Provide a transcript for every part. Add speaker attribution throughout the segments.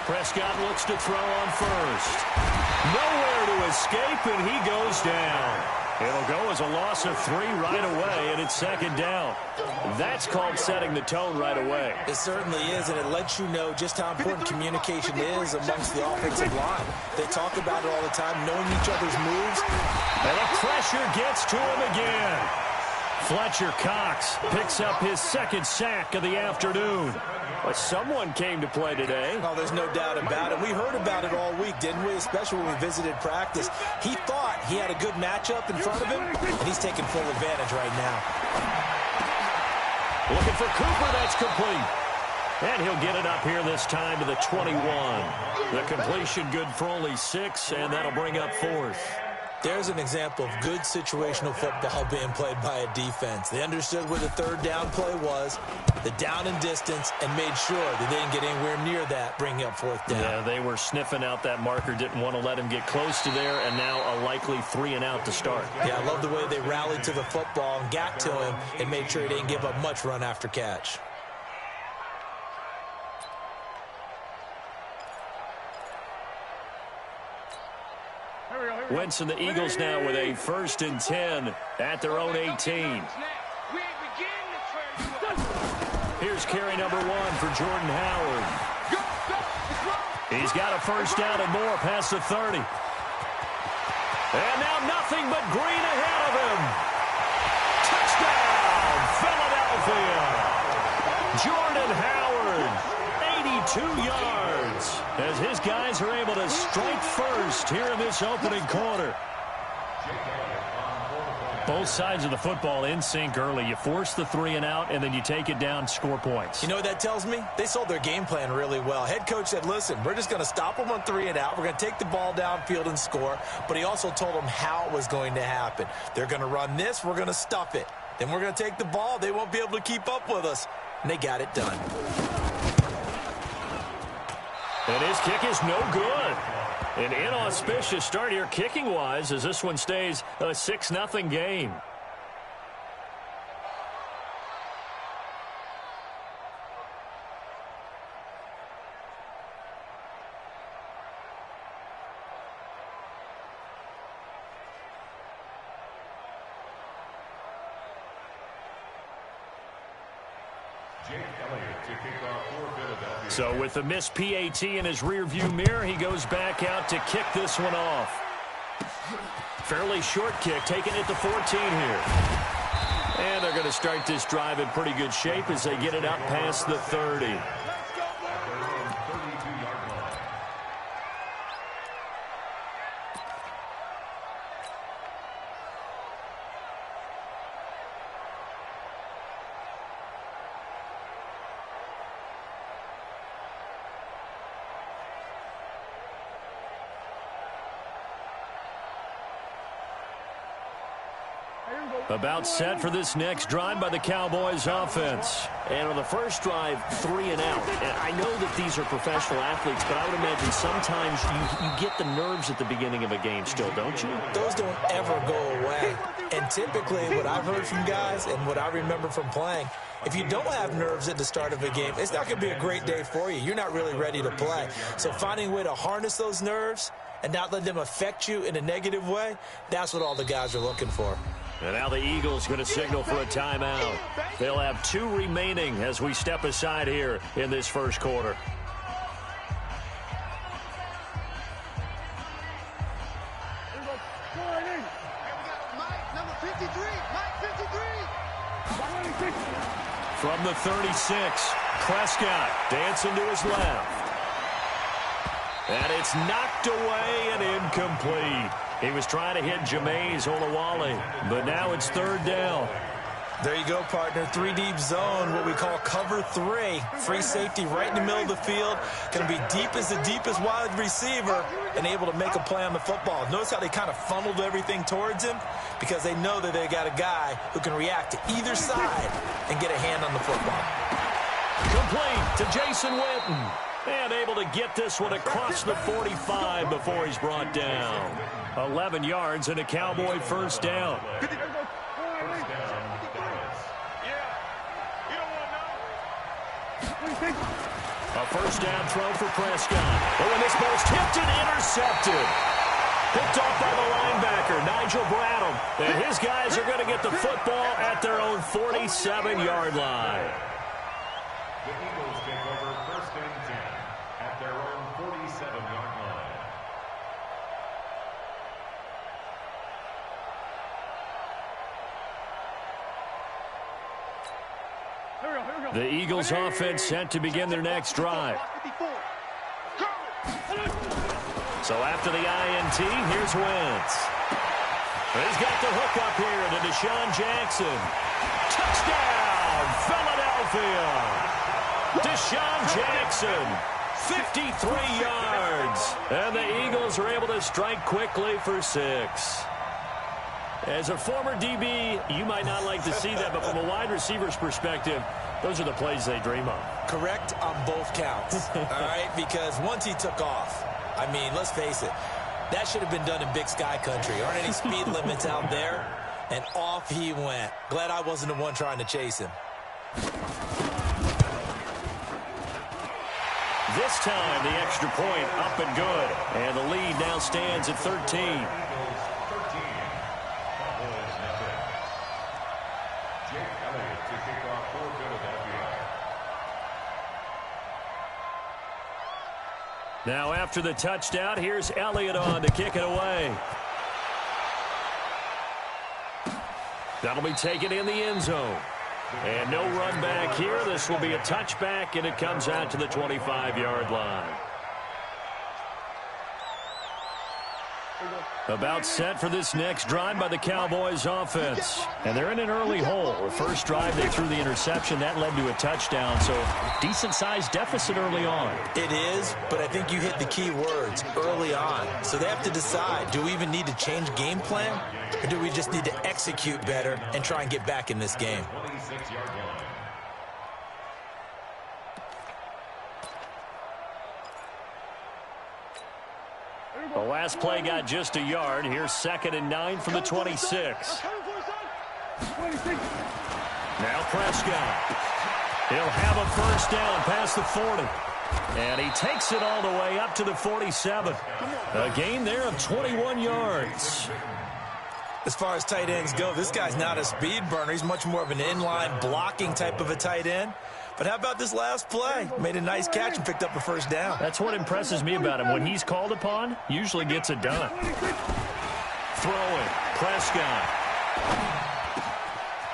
Speaker 1: Prescott looks to throw on first. Nowhere to escape, and he goes down. It'll go as a loss of 3 right away, and it's second down. That's called setting the tone right away.
Speaker 2: It certainly is, and it lets you know just how important communication is amongst the offensive line. They talk about it all the time, knowing each other's moves.
Speaker 1: And the pressure gets to him again. Fletcher Cox picks up his second sack of the afternoon. But someone came to play today.
Speaker 2: Oh, there's no doubt about it. We heard about it all week, didn't we? Especially when we visited practice. He thought he had a good matchup in front of him, and he's taking full advantage right now.
Speaker 1: Looking for Cooper, that's complete. And he'll get it up here this time to the 21. The completion good for only 6, and that'll bring up 4th.
Speaker 2: There's an example of good situational football being played by a defense. They understood where the third down play was, the down and distance, and made sure that they didn't get anywhere near that, bringing up 4th down.
Speaker 1: Yeah, they were sniffing out that marker, didn't want to let him get close to there, and now a likely 3 and out to start.
Speaker 2: Yeah, I love the way they rallied to the football and got to him and made sure he didn't give up much run after catch.
Speaker 1: Wentz and the Eagles now with a 1st and 10 at their own 18. Here's carry number 1 for Jordan Howard. He's got a 1st down and more past the 30. And now nothing but green ahead of him. Touchdown, Philadelphia. Jordan Howard, 82 yards. As his guys are able to strike first here in this opening quarter. Both sides of the football in sync early. You force the 3 and out, and then you take it down, score points.
Speaker 2: You know what that tells me? They sold their game plan really well. Head coach said, listen, we're just going to stop them on 3 and out. We're going to take the ball downfield and score. But he also told them how it was going to happen. They're going to run this. We're going to stuff it. Then we're going to take the ball. They won't be able to keep up with us. And they got it done.
Speaker 1: And his kick is no good. An inauspicious start here kicking-wise as this one stays a 6-0 game. So with the missed PAT in his rearview mirror, he goes back out to kick this one off. Fairly short kick, taking it to 14 here. And they're going to start this drive in pretty good shape as they get it out past the 30. About set for this next drive by the Cowboys offense. And on the first drive, 3 and out. And I know that these are professional athletes, but I would imagine sometimes you get the nerves at the beginning of a game still, don't you?
Speaker 2: Those don't ever go away. And typically what I've heard from guys and what I remember from playing, if you don't have nerves at the start of a game, it's not going to be a great day for you. You're not really ready to play. So finding a way to harness those nerves and not let them affect you in a negative way, that's what all the guys are looking for.
Speaker 1: And now the Eagles going to signal for a timeout. They'll have 2 remaining as we step aside here in this first quarter. From the 36, Prescott dancing to his left. And it's knocked away and incomplete. He was trying to hit Jameis Olawale, but now it's 3rd down.
Speaker 2: There you go, partner. 3-deep zone, what we call cover 3. Free safety right in the middle of the field. Going to be deep as the deepest wide receiver and able to make a play on the football. Notice how they kind of funneled everything towards him because they know that they got a guy who can react to either side and get a hand on the football.
Speaker 1: Complete to Jason Witten. And able to get this one across the 45 before he's brought down. 11 yards and a Cowboy 1st down. A first down throw for Prescott. Oh, and this ball's tipped and intercepted. Picked off by the linebacker, Nigel Bradham. And his guys are going to get the football at their own 47-yard line.
Speaker 3: The Eagles take over first and 10 at their own 47-yard line.
Speaker 1: The Eagles offense set to begin their next drive. So after the INT, here's Wentz. He's got the hook up here to Deshaun Jackson. Touchdown, Philadelphia. Deshaun Jackson, 53 yards. And the Eagles are able to strike quickly for 6. As a former DB, you might not like to see that, but from a wide receiver's perspective, those are the plays they dream of.
Speaker 2: Correct on both counts, all right? Because once he took off, I mean, let's face it, that should have been done in Big Sky Country. Aren't any speed limits out there? And off he went. Glad I wasn't the one trying to chase him.
Speaker 1: This time, the extra point up and good. And the lead now stands at 13. Now after the touchdown, here's Elliott on to kick it away. That'll be taken in the end zone. And no run back here. This will be a touchback, and it comes out to the 25-yard line. About set for this next drive by the Cowboys offense. And they're in an early hole. The first drive, they threw the interception. That led to a touchdown, so decent-sized deficit early on.
Speaker 2: It is, but I think you hit the key words, early on. So they have to decide, do we even need to change game plan, or do we just need to execute better and try and get back in this game?
Speaker 1: The last play got just a yard. Here's 2nd and 9 from the 26. Now Prescott. He'll have a first down past the 40. And he takes it all the way up to the 47. A gain there of 21 yards.
Speaker 2: As far as tight ends go, this guy's not a speed burner. He's much more of an inline blocking type of a tight end. But how about this last play? Made a nice catch and picked up a first down.
Speaker 1: That's what impresses me about him. When he's called upon, usually gets it done. Throwing. Prescott.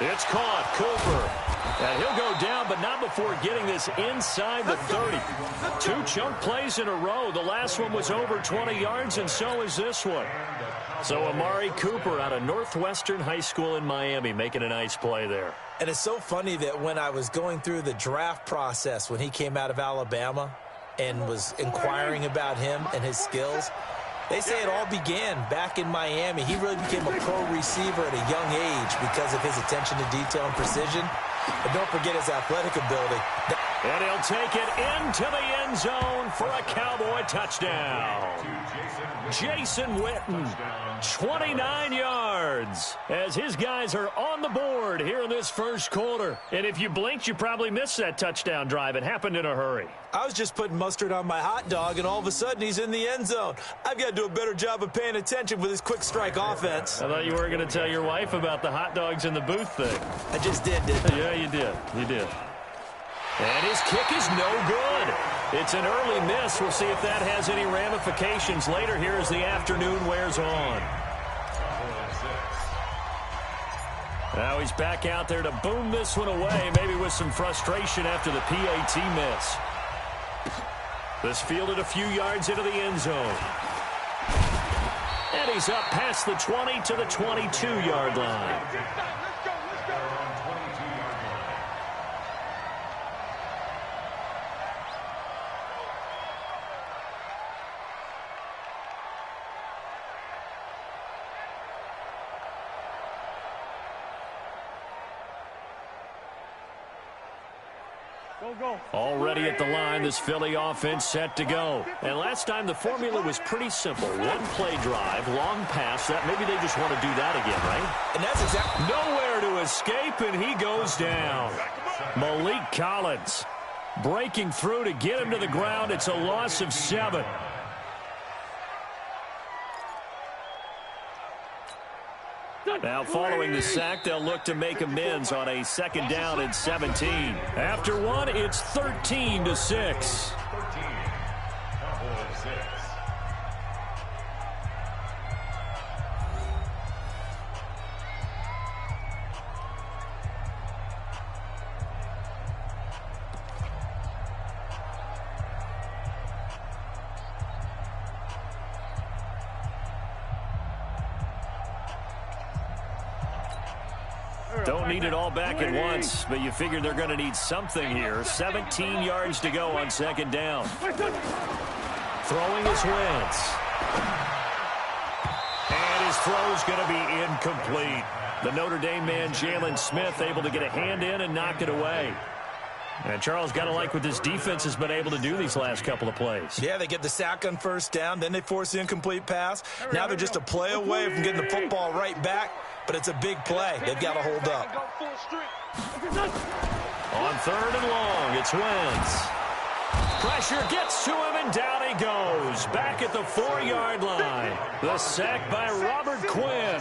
Speaker 1: It's caught. Cooper. And he'll go down, but not before getting this inside the 30. 2 chunk plays in a row. The last one was over 20 yards, and so is this one. So Amari Cooper out of Northwestern High School in Miami making a nice play there.
Speaker 2: And it's so funny that when I was going through the draft process when he came out of Alabama and was inquiring about him and his skills, they say it all began back in Miami. He really became a pro receiver at a young age because of his attention to detail and precision. But don't forget his athletic ability.
Speaker 1: And he'll take it into the end zone for a Cowboy touchdown. Jason Witten, 29 yards, as his guys are on the board here in this first quarter. And if you blinked, you probably missed that touchdown drive. It happened in a hurry.
Speaker 2: I was just putting mustard on my hot dog, and all of a sudden he's in the end zone. I've got to do a better job of paying attention with his quick strike offense.
Speaker 1: I thought you were going to tell your wife about the hot dogs in the booth thing.
Speaker 2: I just didn't you?
Speaker 1: Yeah, you did. You did. And his kick is no good. It's an early miss. We'll see if that has any ramifications later here as the afternoon wears on. Now he's back out there to boom this one away, maybe with some frustration after the PAT miss. This fielded a few yards into the end zone. And he's up past the 20 to the 22-yard line. Already at the line, this Philly offense set to go. And last time the formula was pretty simple. One play drive, long pass. That maybe they just want to do that again, right?
Speaker 2: And that's exactly
Speaker 1: nowhere to escape, and he goes down. Malik Collins. breaking through to get him to the ground. It's a loss of 7. Now, following the sack, they'll look to make amends on a 2nd down and 17. After one, it's 13-6. Don't need it all back at once, but you figure they're going to need something here. 17 yards to go on 2nd down. Throwing his Wentz. And his throw's going to be incomplete. The Notre Dame man, Jalen Smith, able to get a hand in and knock it away. And Charles, got to like what this defense has been able to do these last couple of plays.
Speaker 2: Yeah, they get the sack on 1st down, then they force the incomplete pass. Now they're just a play away from getting the football right back, but it's a big play. They've got to hold up.
Speaker 1: On 3rd and long, it's Wentz. Pressure gets to him, and down he goes. Back at the 4-yard line. The sack by Robert Quinn.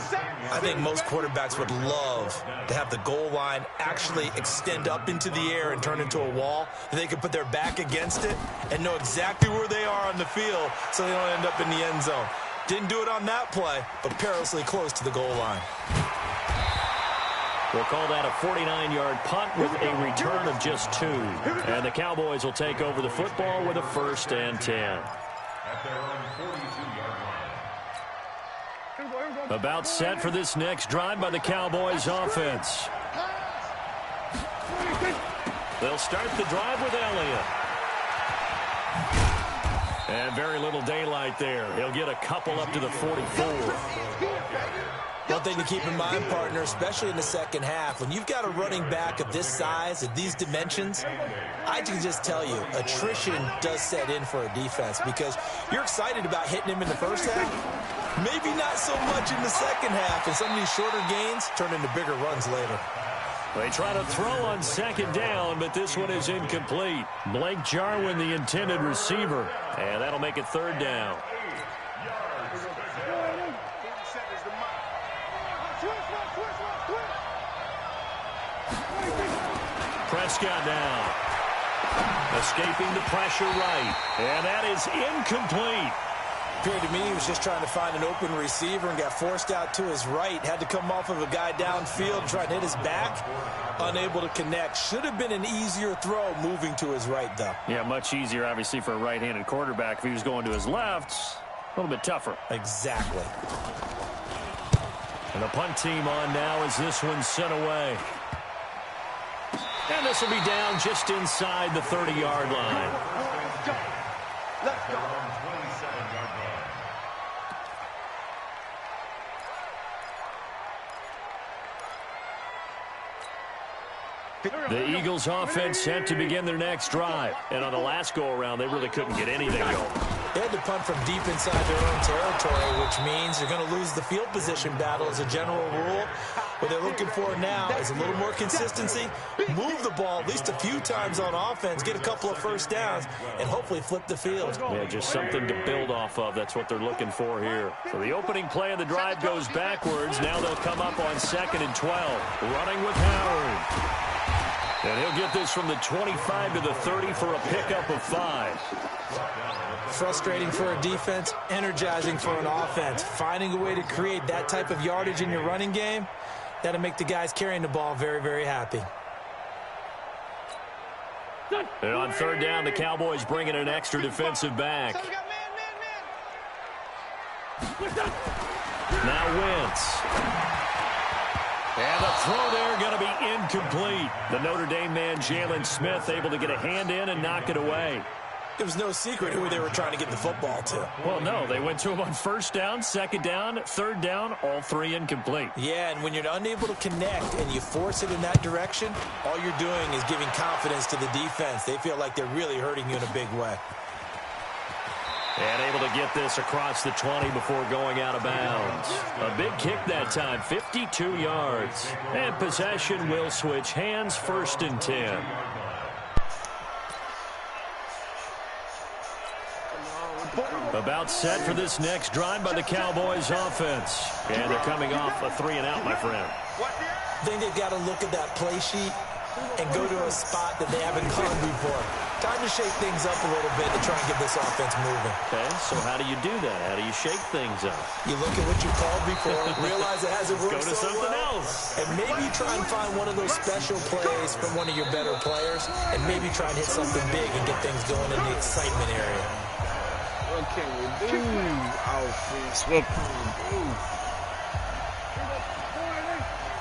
Speaker 2: I think most quarterbacks would love to have the goal line actually extend up into the air and turn into a wall. They can put their back against it and know exactly where they are on the field so they don't end up in the end zone. Didn't do it on that play, but perilously close to the goal line.
Speaker 1: We'll call that a 49-yard punt with a return of just 2. And the Cowboys will take over the football with a 1st and 10.
Speaker 3: At their own 42-yard line.
Speaker 1: About set for this next drive by the Cowboys offense. They'll start the drive with Elliott. And very little daylight there. He'll get a couple up to the 44.
Speaker 2: One thing to keep in mind, partner, especially in the 2nd half, when you've got a running back of this size, of these dimensions, I can just tell you, attrition does set in for a defense because you're excited about hitting him in the 1st half, maybe not so much in the 2nd half, and some of these shorter gains turn into bigger runs later.
Speaker 1: They try to throw on 2nd down, but this one is incomplete. Blake Jarwin, the intended receiver, and that'll make it 3rd down. Prescott now. Escaping the pressure right. And that is incomplete.
Speaker 2: Appeared to me he was just trying to find an open receiver and got forced out to his right. Had to come off of a guy downfield, try and hit his back. Unable to connect. Should have been an easier throw moving to his right, though.
Speaker 1: Yeah, much easier, obviously, for a right-handed quarterback. If he was going to his left, a little bit tougher.
Speaker 2: Exactly.
Speaker 1: And the punt team on now as this one's sent away. And this will be down just inside the 30-yard line.
Speaker 3: Let's go. 27-yard line.
Speaker 1: The Eagles offense set to begin their next drive. And on the last go-around, they really couldn't get anything going.
Speaker 2: They had to punt from deep inside their own territory, which means they're going to lose the field position battle as a general rule. What they're looking for now is a little more consistency, move the ball at least a few times on offense, get a couple of 1st downs, and hopefully flip the field.
Speaker 1: Yeah, just something to build off of. That's what they're looking for here. So the opening play of the drive goes backwards. Now they'll come up on 2nd and 12. Running with Howard. And he'll get this from the 25 to the 30 for a pickup of 5.
Speaker 2: Frustrating for a defense, energizing for an offense. Finding a way to create that type of yardage in your running game, that'll make the guys carrying the ball very, very happy.
Speaker 1: And on 3rd down, the Cowboys bring in an extra defensive back. Now Wentz. And the throw there going to be incomplete. The Notre Dame man, Jalen Smith, able to get a hand in and knock it away.
Speaker 2: It was no secret who they were trying to get the football to.
Speaker 1: Well, no, they went to him on 1st down, 2nd down, 3rd down, all 3 incomplete.
Speaker 2: Yeah, and when you're unable to connect and you force it in that direction, all you're doing is giving confidence to the defense. They feel like they're really hurting you in a big way.
Speaker 1: And able to get this across the 20 before going out of bounds. A big kick that time, 52 yards. And possession will switch hands, 1st and 10. About set for this next drive by the Cowboys offense. And they're coming off a 3-and-out, my friend.
Speaker 2: I think they've got to look at that play sheet and go to a spot that they haven't gone before. Time to shake things up a little bit to try and get this offense moving.
Speaker 1: Okay, so how do you do that? How do you shake things up?
Speaker 2: You look at what you called before, realize it hasn't worked
Speaker 1: Go to
Speaker 2: so
Speaker 1: something
Speaker 2: well,
Speaker 1: else.
Speaker 2: and maybe try and find one of those special plays from one of your better players, and maybe try and hit something big and get things going in the excitement area.
Speaker 4: What can we do? Offense, what can we do?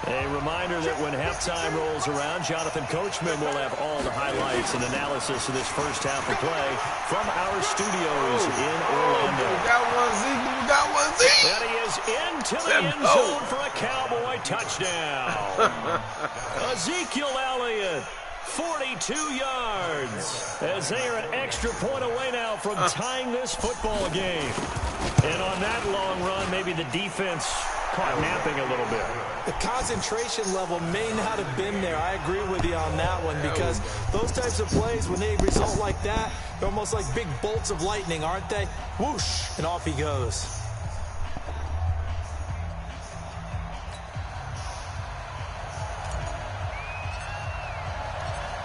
Speaker 1: A reminder that when halftime rolls around, Jonathan Coachman will have all the highlights and analysis of this first half of play from our studios in Orlando.
Speaker 4: We got one, Zeke. We got one, Zeke.
Speaker 1: And he is into the end zone for a Cowboy touchdown. Ezekiel Elliott, 42 yards, as they are an extra point away now from tying this football game. And on that long run, maybe the defense caught napping a little bit.
Speaker 2: The concentration level may not have been there. I agree with you on that one, because those types of plays, when they result like that, they're almost like big bolts of lightning, aren't they? Whoosh, and off he goes.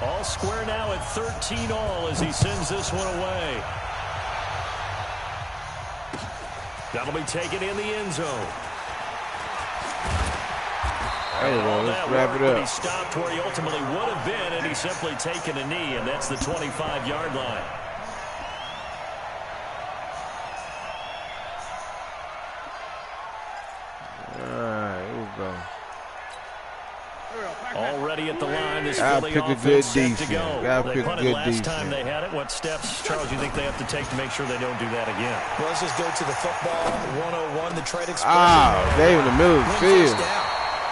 Speaker 1: All square now at 13 all as he sends this one away. That'll be taken in the end zone.
Speaker 4: Let's wrap it up.
Speaker 1: He stopped where he ultimately would have been, and he's simply taken a knee, and that's the 25-yard line.
Speaker 4: All right, here we go.
Speaker 1: Already at the line, this
Speaker 4: Gotta
Speaker 1: Philly
Speaker 4: pick a
Speaker 1: offense
Speaker 4: good
Speaker 1: set to
Speaker 4: defense.
Speaker 1: go.
Speaker 4: Gotta
Speaker 1: They
Speaker 4: pick a
Speaker 1: punted
Speaker 4: good
Speaker 1: last time
Speaker 4: defense.
Speaker 1: they had it. What steps, Charles, do you think they have to take to make sure they don't do that again?
Speaker 2: Well, let's just go to the football 101, the trade expression.
Speaker 4: They in the middle of the field.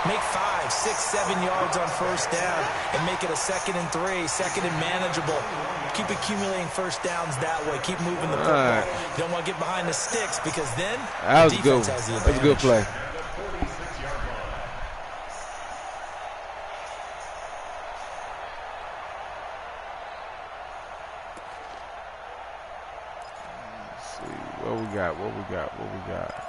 Speaker 2: Make 5, 6, 7 yards on first down and make it a 2nd and 3, second and manageable. Keep accumulating first downs that way. Keep moving the football. You don't want to get behind the sticks, because then
Speaker 4: That was
Speaker 2: the
Speaker 4: good.
Speaker 2: defense has the advantage.
Speaker 4: That's a good play. Let's see what we got. What we got.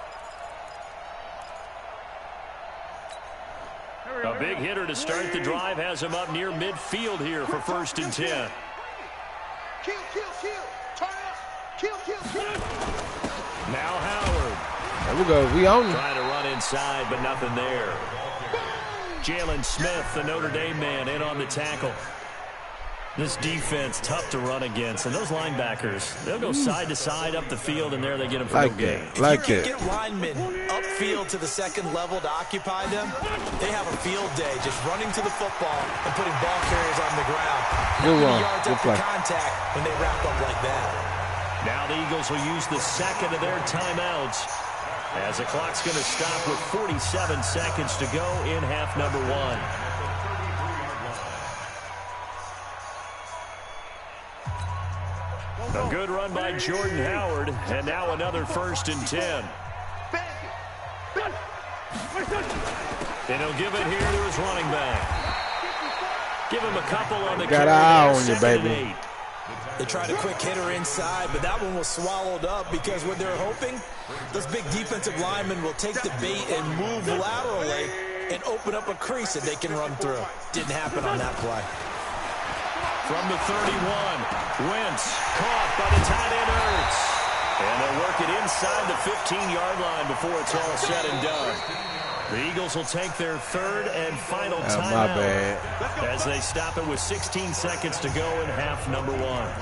Speaker 1: A big hitter to start the drive has him up near midfield here for 1st and 10.
Speaker 5: Kill. Turn up. Kill.
Speaker 1: Now Howard.
Speaker 4: There we go. We on it.
Speaker 1: Trying to run inside, but nothing there. Jalen Smith, the Notre Dame man, in on the tackle. This defense, tough to run against. And those linebackers, they'll go side to side up the field, and there they get them for no gain.
Speaker 4: Like
Speaker 2: If you
Speaker 4: that.
Speaker 2: can get linemen upfield to the second level to occupy them, they have a field day just running to the football and putting ball carriers on the ground.
Speaker 4: Good
Speaker 2: Not many
Speaker 4: one.
Speaker 2: yards
Speaker 4: Good
Speaker 2: after
Speaker 4: play.
Speaker 2: contact when they wrap up like that.
Speaker 1: Now the Eagles will use the second of their timeouts, as the clock's going to stop with 47 seconds to go in half number 1. A good run by Jordan Howard, and now another 1st and 10. And he'll give it here to his running back. Give him a couple on the
Speaker 4: Got
Speaker 1: carry.
Speaker 4: an eye
Speaker 1: there,
Speaker 4: on you,
Speaker 1: 2nd and
Speaker 4: baby.
Speaker 1: 8.
Speaker 2: They tried a quick hitter inside, but that one was swallowed up, because what they're hoping, those big defensive linemen will take the bait and move laterally and open up a crease that they can run through. Didn't happen on that play.
Speaker 1: From the 31, Wentz caught by the tight end Ertz. And they'll work it inside the 15-yard line before it's all said and done. The Eagles will take their 3rd and final timeout.
Speaker 4: My bad.
Speaker 1: As they stop it with 16 seconds to go in half number 1.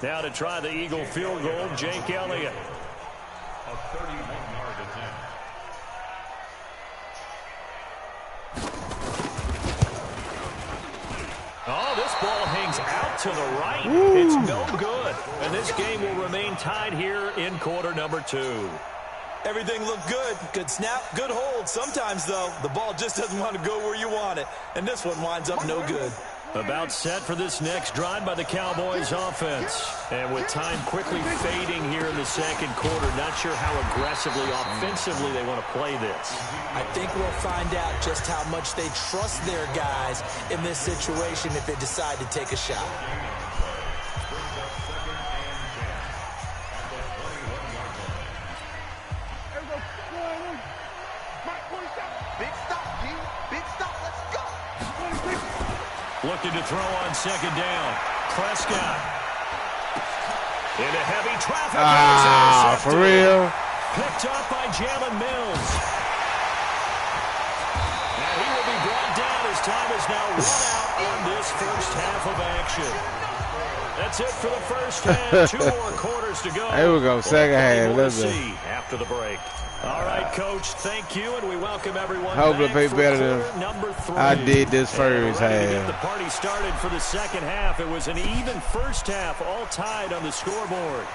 Speaker 1: Now to try the Eagle field goal, Jake Elliott.
Speaker 3: A 31-yard attempt.
Speaker 1: Oh, this ball hangs out to the right. Ooh. It's no good. And this game will remain tied here in quarter number 2.
Speaker 2: Everything looked good. Good snap, good hold. Sometimes, though, the ball just doesn't want to go where you want it. And this one winds up no good.
Speaker 1: About set for this next drive by the Cowboys offense. And with time quickly fading here in the second quarter, not sure how aggressively, offensively they want to play this.
Speaker 2: I think we'll find out just how much they trust their guys in this situation if they decide to take a shot.
Speaker 1: Looking to throw on second down. Prescott. Into heavy traffic.
Speaker 4: For real?
Speaker 1: Picked up by Jalen Mills. And he will be brought down as time is now run out on this first half of action. That's it for the first half. 2 more quarters to go.
Speaker 4: There we go, second half.
Speaker 1: Let's see after the break. All right, Coach, thank you, and we welcome everyone
Speaker 4: Hopefully
Speaker 1: back
Speaker 4: play better
Speaker 1: for number 3.
Speaker 4: I did this first
Speaker 1: half. To get
Speaker 4: half.
Speaker 1: the party started for the second half. It was an even first half, all tied on the scoreboard.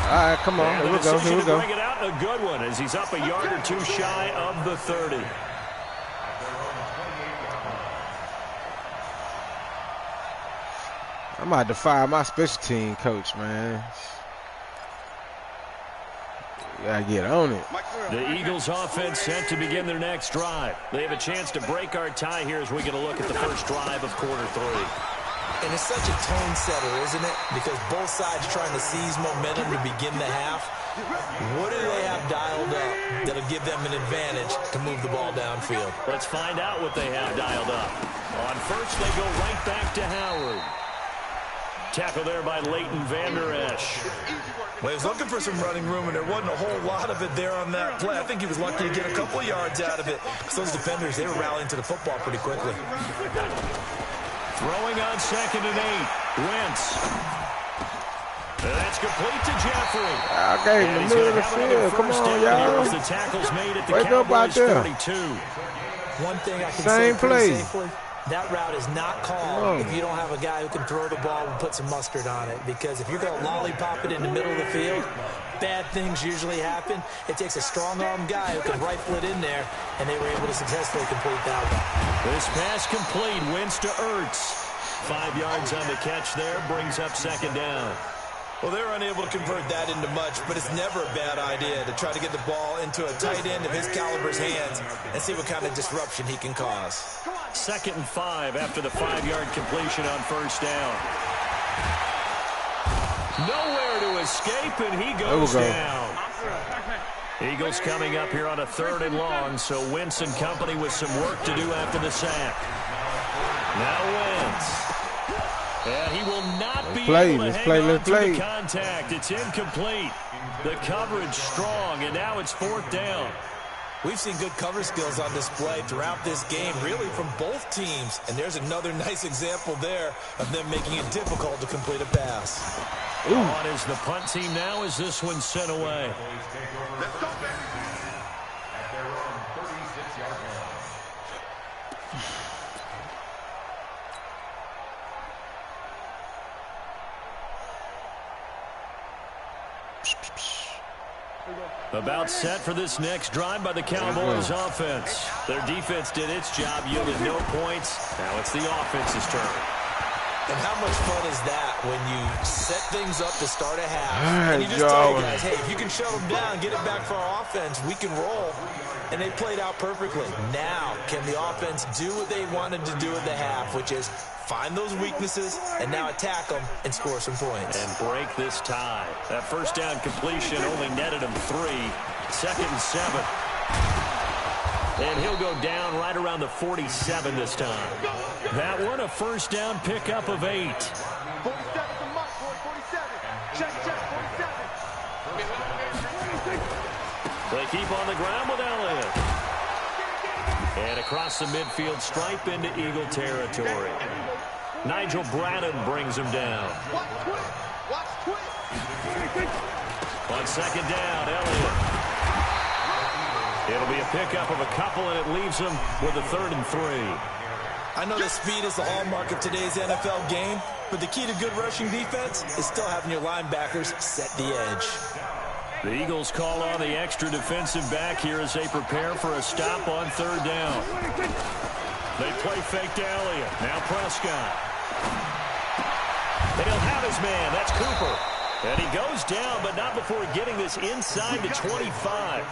Speaker 4: All right, come on. Here we go. Here we go.
Speaker 1: Bring it out, a good one, as he's up a yard or 2 shy of the 30.
Speaker 4: I'm about to fire my special team coach, man. You gotta get on it.
Speaker 1: The Eagles offense set to begin their next drive. They have a chance to break our tie here as we get a look at the first drive of quarter 3.
Speaker 2: And it's such a tone setter, isn't it? Because both sides trying to seize momentum to begin the half. What do they have dialed up that'll give them an advantage to move the ball downfield?
Speaker 1: Let's find out what they have dialed up. On first, they go right back to Howard. Tackle there by Leighton Vander Esch.
Speaker 2: Well, he was looking for some running room, and there wasn't a whole lot of it there on that play. I think he was lucky to get a couple yards out of it, because those defenders, they were rallying to the football pretty quickly.
Speaker 1: Throwing on 2nd and 8. Wentz. That's complete to Jeffrey.
Speaker 4: I gave him the middle of the field. Come on, y'all.
Speaker 1: The tackle's made at the
Speaker 4: Wake up out
Speaker 1: Cowboys
Speaker 4: there.
Speaker 1: 42.
Speaker 2: One thing I can
Speaker 4: Same
Speaker 2: say pretty
Speaker 4: play.
Speaker 2: safely, that route is not called if you don't have a guy who can throw the ball and put some mustard on it. Because if you're going to lollipop it in the middle of the field, bad things usually happen. It takes a strong-arm guy who can rifle it in there, and they were able to successfully complete that one.
Speaker 1: This pass complete. Wentz to Ertz. 5 yards on the catch there. Brings up 2nd down.
Speaker 2: Well, they're unable to convert that into much, but it's never a bad idea to try to get the ball into a tight end of his caliber's hands and see what kind of disruption he can cause.
Speaker 1: 2nd and 5 after the 5-yard completion on first down. Nowhere to escape, and he goes down. Eagles coming up here on a 3rd and long, so Wentz and company with some work to do after the sack. Now Wentz. And he will not be able to hang on to the contact. It's incomplete. The coverage strong, and now it's 4th down.
Speaker 2: We've seen good cover skills on display throughout this game, really from both teams. And there's another nice example there of them making it difficult to complete a pass.
Speaker 1: On is the punt team now as this one's sent away.
Speaker 3: Let's go, baby. At their own 36-yard line.
Speaker 1: About set for this next drive by the Cowboys offense. Their defense did its job, yielded no points. Now it's the offense's turn.
Speaker 2: And how much fun is that when you set things up to start a half, and you just
Speaker 4: Joe.
Speaker 2: tell your guys, hey, if you can shut them down, get it back for our offense, we can roll. And they played out perfectly. Now, can the offense do what they wanted to do at the half, which is find those weaknesses and now attack them and score some points.
Speaker 1: And break this tie. That first down completion only netted him 3. 2nd and 7. And he'll go down right around the 47 this time. That one, a first down pickup of 8.
Speaker 5: 47's a mark, boy, 47. Check, 47.
Speaker 1: They keep on the ground with Elliott. And across the midfield stripe into Eagle territory. Nigel Bradden brings him down.
Speaker 5: Watch twist.
Speaker 1: On 2nd down, Elliott. It'll be a pickup of a couple, and it leaves him with a 3rd and 3.
Speaker 2: I know that speed is the hallmark of today's NFL game, but the key to good rushing defense is still having your linebackers set the edge.
Speaker 1: The Eagles call on the extra defensive back here as they prepare for a stop on 3rd down. They play fake to Elliott. Now Prescott. And he'll have his man. That's Cooper. And he goes down, but not before getting this inside the 25.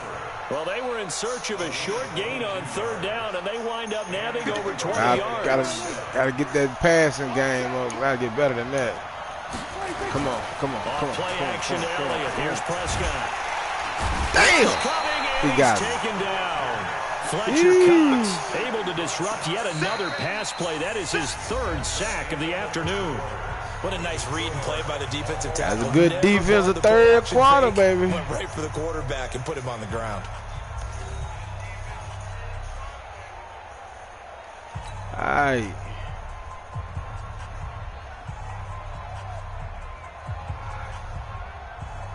Speaker 1: Well, they were in search of a short gain on third down, and they wind up nabbing over 20 yards.
Speaker 4: Gotta get that passing game up. Gotta get better than that. Come on.
Speaker 1: Play action to Elliott. Here's Prescott.
Speaker 4: Damn!
Speaker 1: He
Speaker 4: got
Speaker 1: taken down. Fletcher Cox able to disrupt yet another pass play. That is his third sack of the afternoon.
Speaker 2: What a nice read and play by the defensive tackle.
Speaker 4: That's a good defensive third quarter, baby.
Speaker 2: Went right for the quarterback and put him on the ground.
Speaker 4: All right.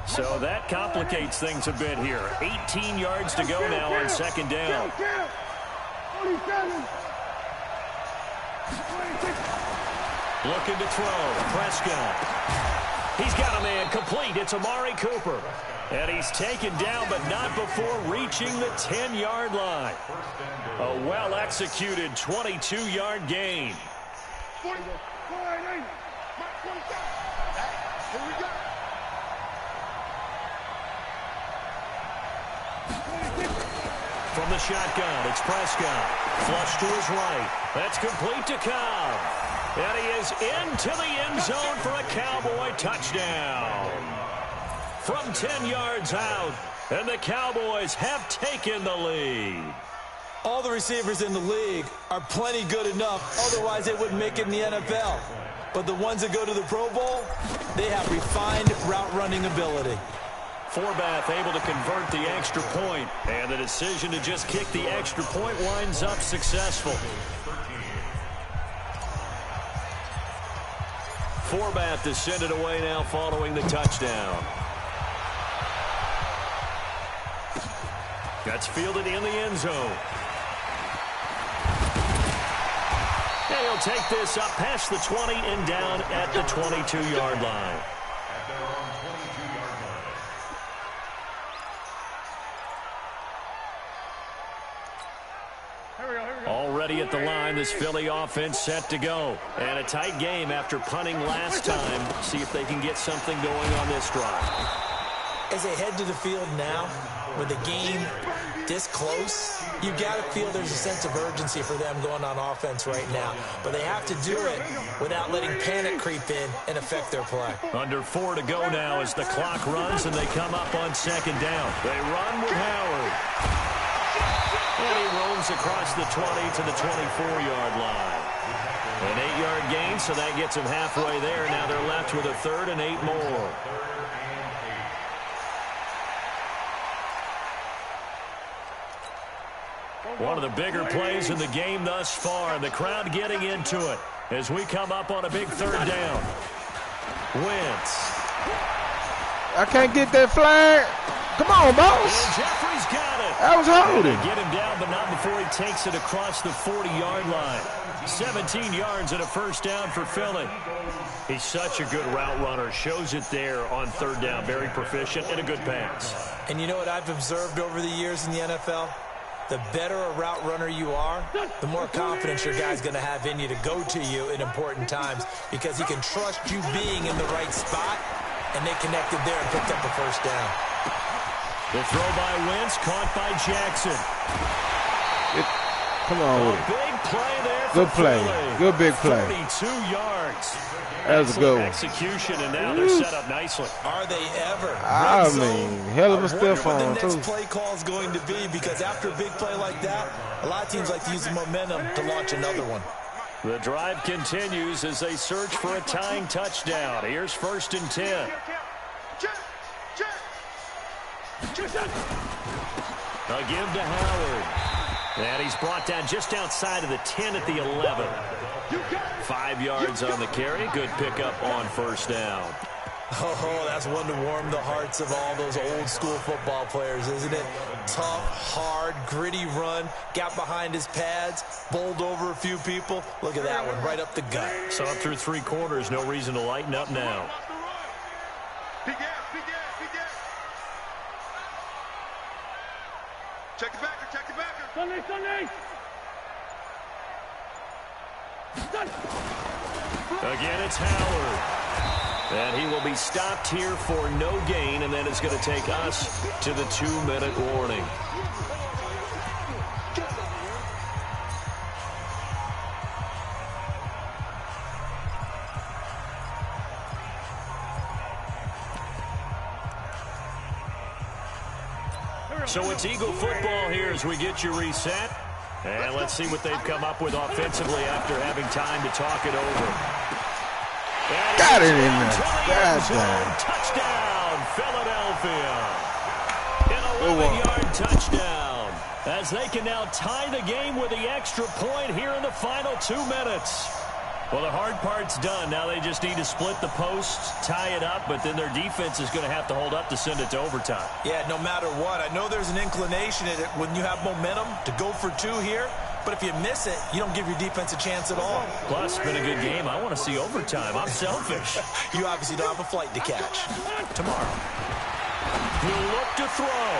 Speaker 1: So that complicates things a bit here. 18 yards to go now on second down. Looking to throw. Prescott. He's got a man complete. It's Amari Cooper. And he's taken down, but not before reaching the 10-yard line. A well-executed 22-yard gain. From the shotgun, it's Prescott. Flush to his right. That's complete to Cobb. And he is into the end zone for a Cowboy touchdown. From 10 yards out, and the Cowboys have taken the lead.
Speaker 2: All the receivers in the league are plenty good enough, otherwise they wouldn't make it in the NFL. But the ones that go to the Pro Bowl, they have refined route running ability.
Speaker 1: Forbath able to convert the extra point, and the decision to just kick the extra point winds up successful. Forbath is sent it away now following the touchdown. That's fielded in the end zone. And he'll take this up past the 20 and down at the 22-yard line. Already at the line, this Philly offense set to go. And a tight game after punting last time. See if they can get something going on this drive.
Speaker 2: As they head to the field now, with the game this close, you've got to feel there's a sense of urgency for them going on offense right now. But they have to do it without letting panic creep in and affect their play.
Speaker 1: Under 4 to go now as the clock runs and they come up on second down. They run with Howard. And he roams across the 20 to the 24-yard line. An 8-yard gain, so that gets him halfway there. Now they're left with a third and 8 more. One of the bigger plays in the game thus far, and the crowd getting into it as we come up on a big third down. Wentz.
Speaker 4: I can't get that flag. Come on, boss.
Speaker 1: And Jeffrey's got it.
Speaker 4: That was holding.
Speaker 1: Get him down, but not before he takes it across the 40-yard line. 17 yards and a first down for Philly. He's such a good route runner. Shows it there on third down. Very proficient and a good pass.
Speaker 2: And you know what I've observed over the years in the NFL? The better a route runner you are, the more confidence your guy's going to have in you to go to you in important times because he can trust you being in the right spot, and they connected there and picked up the first down.
Speaker 1: The throw by Wentz, caught by Jackson.
Speaker 4: Come on with it.
Speaker 1: Big play there for
Speaker 4: Good play.
Speaker 1: Philly.
Speaker 4: Good big play.
Speaker 1: 32 yards.
Speaker 4: That was a good one.
Speaker 1: Execution, and now they're set up nicely.
Speaker 2: Are they ever?
Speaker 4: I mean, hell of a stiff
Speaker 2: I wonder
Speaker 4: arm,
Speaker 2: what the
Speaker 4: too.
Speaker 2: next play call is going to be, because after a big play like that, a lot of teams like to use the momentum to launch another one.
Speaker 1: The drive continues as they search for a tying touchdown. Here's 1st and 10. A give to Howard. And he's brought down just outside of the 10 at the 11. 5 yards on the carry. Good pickup on first down.
Speaker 2: Oh, that's one to warm the hearts of all those old school football players, isn't it? Tough, hard, gritty run. Got behind his pads, bowled over a few people. Look at that one, right up the gut.
Speaker 1: Saw it through 3 quarters. No reason to lighten up now.
Speaker 5: Check it back, check it back. Sunday.
Speaker 1: Again, it's Howard. And he will be stopped here for no gain, and then it's going to take us to the 2-minute warning. So it's Eagle football here as we get you reset. And let's see what they've come up with offensively after having time to talk it over.
Speaker 4: Got it in there.
Speaker 1: Touchdown, Philadelphia. An 11-yard touchdown. As they can now tie the game with the extra point here in the final 2 minutes. Well, the hard part's done. Now they just need to split the posts, tie it up, but then their defense is going to have to hold up to send it to overtime.
Speaker 2: Yeah, no matter what. I know there's an inclination in it when you have momentum to go for 2 here, but if you miss it, you don't give your defense a chance at all.
Speaker 1: Plus, it's been a good game. I want to see overtime. I'm selfish.
Speaker 2: You obviously don't have a flight to catch. Tomorrow.
Speaker 1: He'll look to throw.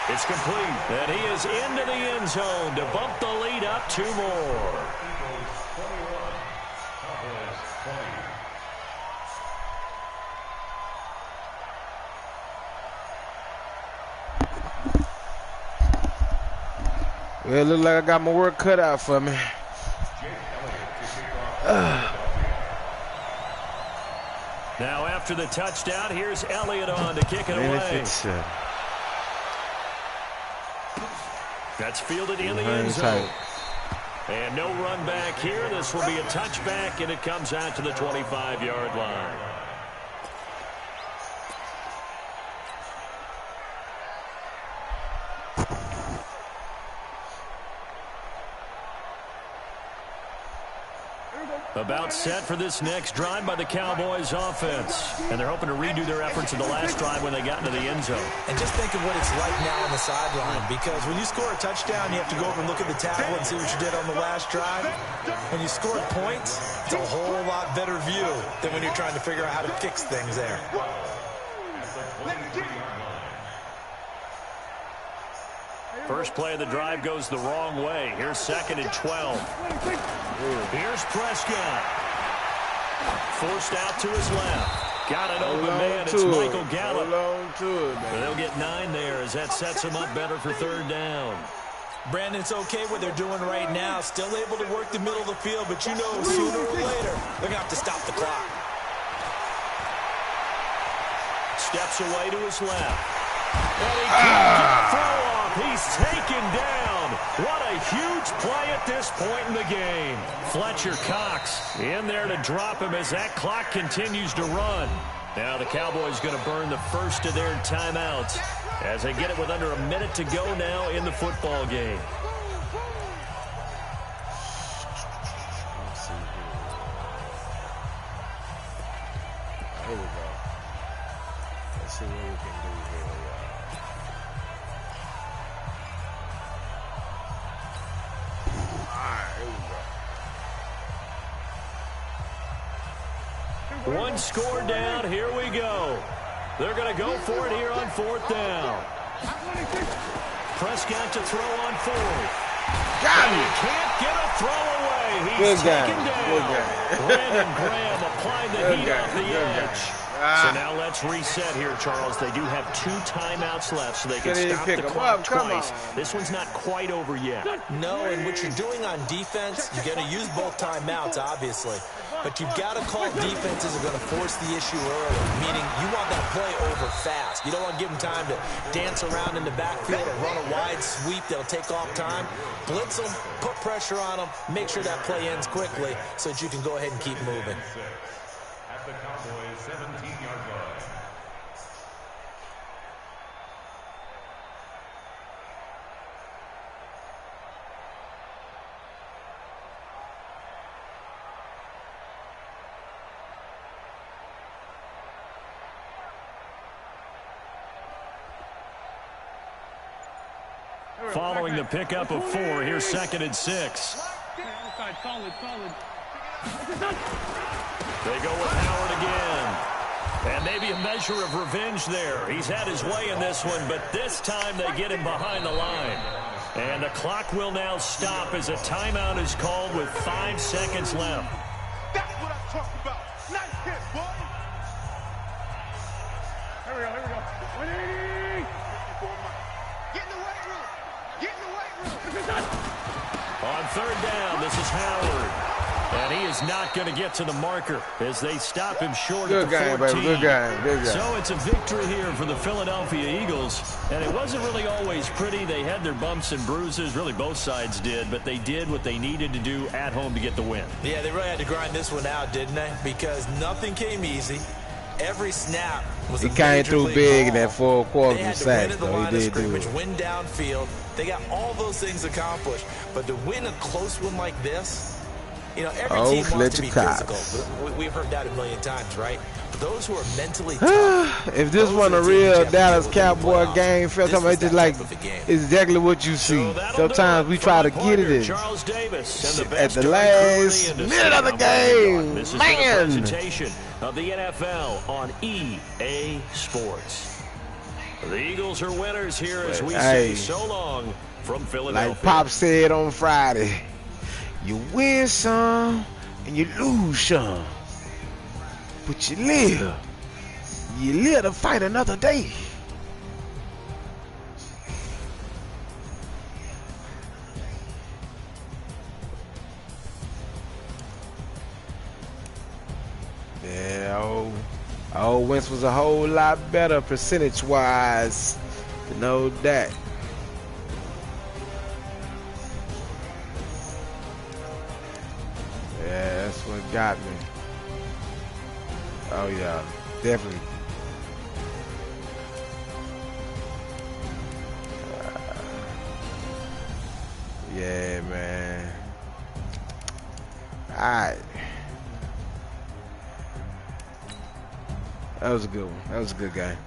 Speaker 1: It's complete. And he is into the end zone to bump the lead up 2 more.
Speaker 4: Well, it looks like I got my work cut out for me.
Speaker 1: Now after the touchdown, here's Elliott on to kick it away. That's fielded in the end zone. And no run back here. This will be a touchback, and it comes out to the 25-yard line. About set for this next drive by the Cowboys offense. And they're hoping to redo their efforts in the last drive when they got into the end zone.
Speaker 2: And just think of what it's like now on the sideline, because when you score a touchdown, you have to go over and look at the tackle and see what you did on the last drive. When you score points, it's a whole lot better view than when you're trying to figure out how to fix things there.
Speaker 1: First play of the drive goes the wrong way. Here's 2nd and 12. Here's Prescott. Forced out to his left. Got an open man. It's Michael Gallup. They'll get 9 there as that sets him up better for 3rd down.
Speaker 2: Brandon, it's okay what they're doing right now. Still able to work the middle of the field, but you know sooner or later they're going to have to stop the clock.
Speaker 1: Steps away to his left. And he can't get a throw off. He's taken down. What a huge play at this point in the game. Fletcher Cox in there to drop him as that clock continues to run. Now the Cowboys going to burn the first of their timeouts as they get it with under a minute to go now in the football game.
Speaker 4: Here we go. Let's see what we can do here.
Speaker 1: One score down. Here we go. They're going to go for it here on 4th down. Prescott to throw on 4th.
Speaker 4: Got
Speaker 1: You
Speaker 4: it.
Speaker 1: can't get a throw away. He's
Speaker 4: Good
Speaker 1: taken
Speaker 4: game.
Speaker 1: down.
Speaker 4: Good game.
Speaker 1: Brandon Graham applied the
Speaker 4: Good
Speaker 1: heat
Speaker 4: game.
Speaker 1: off the
Speaker 4: Good
Speaker 1: edge.
Speaker 4: game.
Speaker 1: So now let's reset here, Charles. They do have 2 timeouts left, so they can
Speaker 4: Couldn't even
Speaker 1: stop
Speaker 4: pick
Speaker 1: the
Speaker 4: 'em
Speaker 1: clock
Speaker 4: up. Come
Speaker 1: twice.
Speaker 4: on.
Speaker 1: This one's not quite over yet.
Speaker 2: No, and what you're doing on defense, you're going to use both timeouts, obviously. But you've got to call defenses are going to force the issue early, meaning you want that play over fast. You don't want to give them time to dance around in the backfield or run a wide sweep that'll take off time. Blitz them, put pressure on them, make sure that play ends quickly so that you can go ahead and keep moving.
Speaker 3: At the Cowboys' 17-yard line.
Speaker 1: Following the pickup of 4, here's 2nd and 6. They go with Howard again. And maybe a measure of revenge there. He's had his way in this one, but this time they get him behind the line. And the clock will now stop as a timeout is called with 5 seconds left.
Speaker 5: That's what I'm talking about. Nice hit, boy. Here we go. 180. Get in the weight room. Get in the weight room.
Speaker 1: On third down, this is Howard. And he is not going to get to the marker as they stop him short at the 14.
Speaker 4: Baby. Good game.
Speaker 1: So it's a victory here for the Philadelphia Eagles. And it wasn't really always pretty. They had their bumps and bruises. Really, both sides did. But they did what they needed to do at home to get the win.
Speaker 2: Yeah, they really had to grind this one out, didn't they? Because nothing came easy. Every snap was a
Speaker 4: He came through big in that fourth quarter.
Speaker 2: They had to win at the line of scrimmage, win downfield. They got all those things accomplished. But to win a close one like this, you know, every team wants to be physical. We've heard that a million times, right? But those who are mentally tough.
Speaker 4: If this wasn't a real Dallas Cowboy game, felt like just like exactly what you see. Sometimes we try to get it in at the last minute of the game.
Speaker 1: This is
Speaker 4: Man.
Speaker 1: the presentation of the NFL on EA Sports. The Eagles are winners here as we say so long from Philadelphia.
Speaker 4: Like Pop said on Friday, you win some and you lose some, but you live to fight another day. Yeah, old Wentz was a whole lot better percentage-wise, no doubt. Yeah, that's what got me. Oh yeah, definitely. Yeah, man. All right. That was a good one. That was a good game.